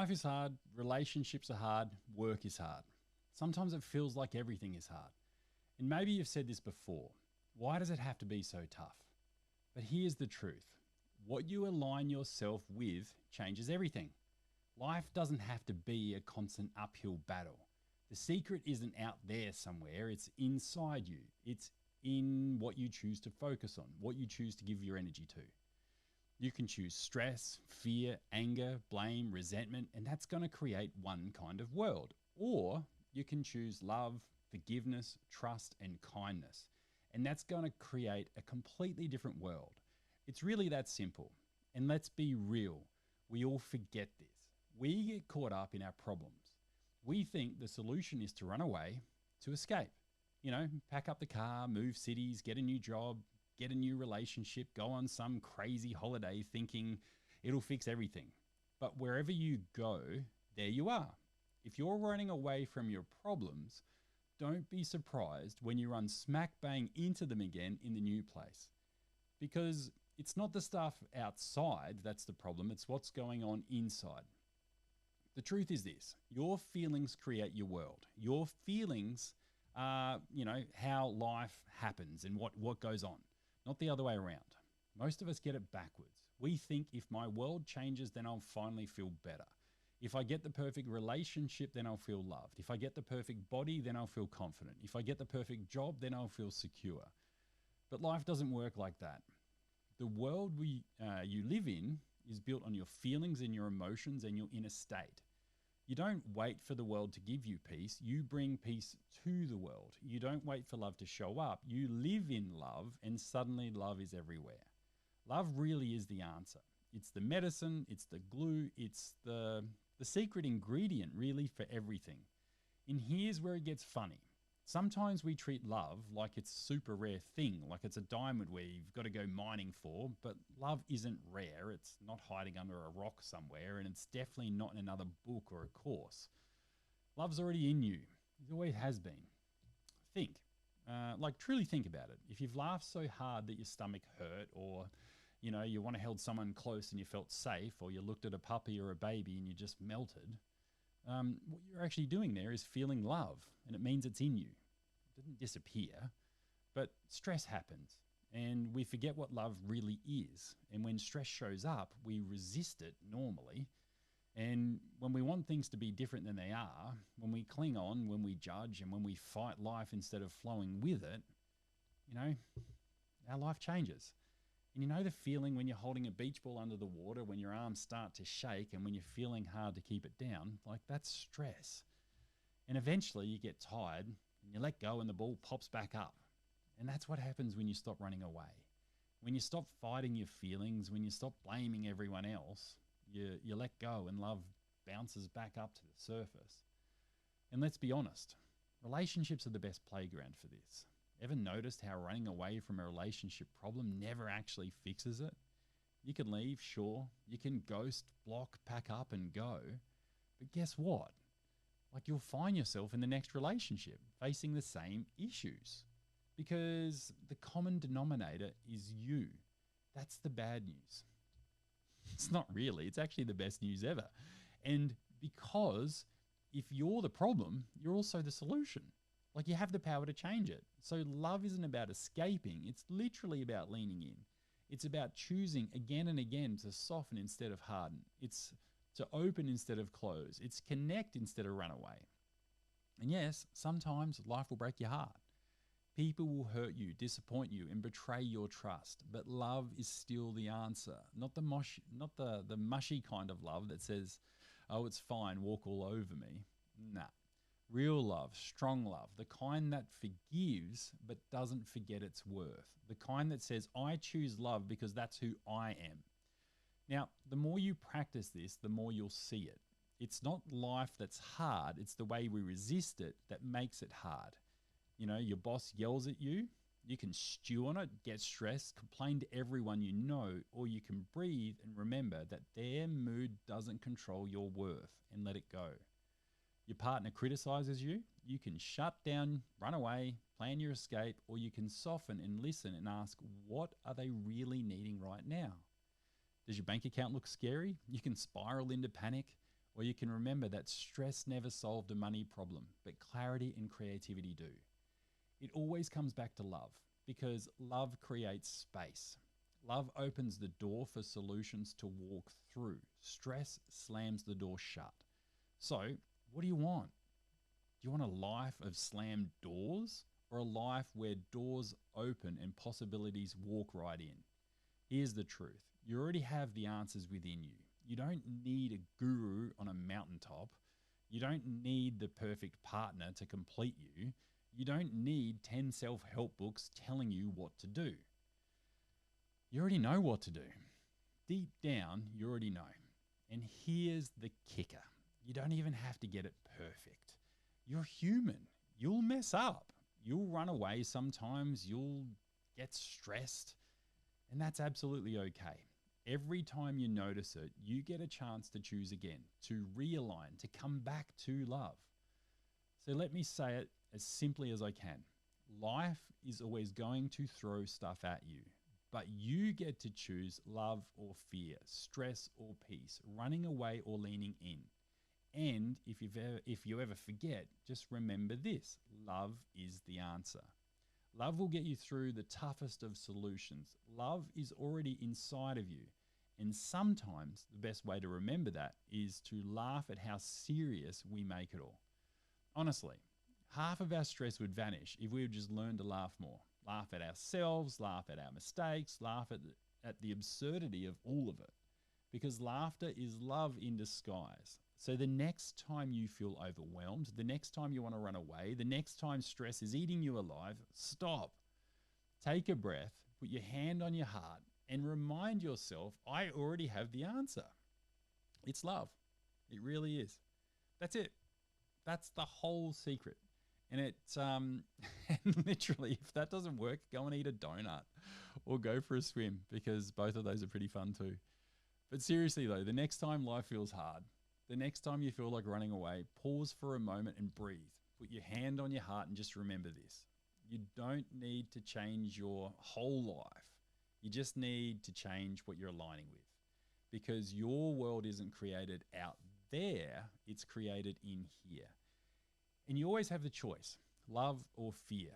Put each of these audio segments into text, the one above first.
Life is hard, relationships are hard, work is hard. Sometimes it feels like everything is hard. And maybe you've said this before. Why does it have to be so tough? But here's the truth. What you align yourself with changes everything. Life doesn't have to be a constant uphill battle. The secret isn't out there somewhere, it's inside you. It's in what you choose to focus on, what you choose to give your energy to. You can choose stress, fear, anger, blame, resentment, and that's going to create one kind of world. Or you can choose love, forgiveness, trust, and kindness. And that's going to create a completely different world. It's really that simple. And let's be real, we all forget this. We get caught up in our problems. We think the solution is to run away, to escape. You know, pack up the car, move cities, get a new job, get a new relationship, go on some crazy holiday thinking it'll fix everything. But wherever you go, there you are. If you're running away from your problems, don't be surprised when you run smack bang into them again in the new place. Because it's not the stuff outside that's the problem, it's what's going on inside. The truth is this, your feelings create your world. Your feelings are, how life happens and what goes on, not the other way around. Most of us get it backwards. We think if my world changes, then I'll finally feel better. If I get the perfect relationship, then I'll feel loved. If I get the perfect body, then I'll feel confident. If I get the perfect job, then I'll feel secure. But life doesn't work like that. The world you live in is built on your feelings and your emotions and your inner state. You don't wait for the world to give you peace. You bring peace to the world. You don't wait for love to show up. You live in love, and suddenly love is everywhere. Love really is the answer. It's the medicine, it's the glue, it's the secret ingredient really for everything. And here's where it gets funny. Sometimes we treat love like it's a super rare thing, like it's a diamond where you've got to go mining for, but love isn't rare. It's not hiding under a rock somewhere, and it's definitely not in another book or a course. Love's already in you. It always has been. Think. Truly think about it. If you've laughed so hard that your stomach hurt, or you want to hold someone close and you felt safe, or you looked at a puppy or a baby and you just melted, what you're actually doing there is feeling love, and it means it's in you. It didn't disappear, but stress happens, and we forget what love really is. And when stress shows up, we resist it normally. And when we want things to be different than they are, when we cling on, when we judge, and when we fight life instead of flowing with it, our life changes. And you know the feeling when you're holding a beach ball under the water, when your arms start to shake and when you're feeling hard to keep it down? Like, that's stress. And eventually you get tired and you let go and the ball pops back up. And that's what happens when you stop running away. When you stop fighting your feelings, when you stop blaming everyone else, you let go and love bounces back up to the surface. And let's be honest, relationships are the best playground for this. Ever noticed how running away from a relationship problem never actually fixes it? You can leave, sure. You can ghost, block, pack up and go. But guess what? You'll find yourself in the next relationship facing the same issues. Because the common denominator is you. That's the bad news. It's not really. It's actually the best news ever. And because if you're the problem, you're also the solution. You have the power to change it. So love isn't about escaping. It's literally about leaning in. It's about choosing again and again to soften instead of harden. It's to open instead of close. It's connect instead of run away. And yes, sometimes life will break your heart. People will hurt you, disappoint you, and betray your trust. But love is still the answer. Not the mushy kind of love that says, oh, it's fine, walk all over me. Nah. Real love, strong love, the kind that forgives but doesn't forget its worth. The kind that says, I choose love because that's who I am. Now, the more you practice this, the more you'll see it. It's not life that's hard, it's the way we resist it that makes it hard. Your boss yells at you, you can stew on it, get stressed, complain to everyone you know, or you can breathe and remember that their mood doesn't control your worth and let it go. Your partner criticizes you, you can shut down, run away, plan your escape, or you can soften and listen and ask, what are they really needing right now? Does your bank account look scary? You can spiral into panic, Or you can remember that stress never solved a money problem, but clarity and creativity do. It always comes back to love, because love creates space. Love opens the door for solutions to walk through. Stress slams the door shut. So, what do you want? Do you want a life of slammed doors, or a life where doors open and possibilities walk right in? Here's the truth. You already have the answers within you. You don't need a guru on a mountaintop. You don't need the perfect partner to complete you. You don't need 10 self-help books telling you what to do. You already know what to do. Deep down, you already know. And here's the kicker. You don't even have to get it perfect. You're human. You'll mess up. You'll run away sometimes. You'll get stressed. And that's absolutely okay. Every time you notice it, you get a chance to choose again, to realign, to come back to love. So let me say it as simply as I can. Life is always going to throw stuff at you, but you get to choose love or fear, stress or peace, running away or leaning in. And if you ever forget, just remember this: love is the answer. Love will get you through the toughest of solutions. Love is already inside of you. And sometimes the best way to remember that is to laugh at how serious we make it all. Honestly, half of our stress would vanish if we would just learn to laugh more. Laugh at ourselves, laugh at our mistakes, laugh at the absurdity of all of it. Because laughter is love in disguise. So the next time you feel overwhelmed, the next time you want to run away, the next time stress is eating you alive, stop. Take a breath, put your hand on your heart, and remind yourself, I already have the answer. It's love. It really is. That's it. That's the whole secret. And it's and literally, if that doesn't work, go and eat a donut or go for a swim, because both of those are pretty fun too. But seriously though, the next time life feels hard, the next time you feel like running away, pause for a moment and breathe. Put your hand on your heart and just remember this. You don't need to change your whole life. You just need to change what you're aligning with, because your world isn't created out there, it's created in here. And you always have the choice, love or fear.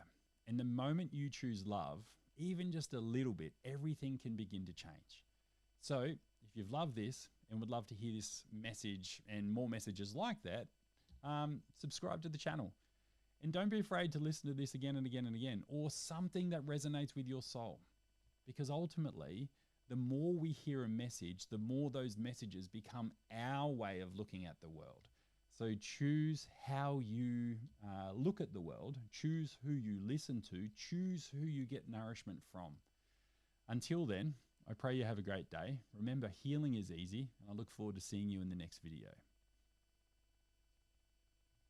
And the moment you choose love, even just a little bit, everything can begin to change. So if you've loved this and would love to hear this message and more messages like that, subscribe to the channel. And don't be afraid to listen to this again and again and again, or something that resonates with your soul. Because ultimately, the more we hear a message, the more those messages become our way of looking at the world. So choose how you look at the world, choose who you listen to, choose who you get nourishment from. Until then, I pray you have a great day. Remember, healing is easy, and I look forward to seeing you in the next video.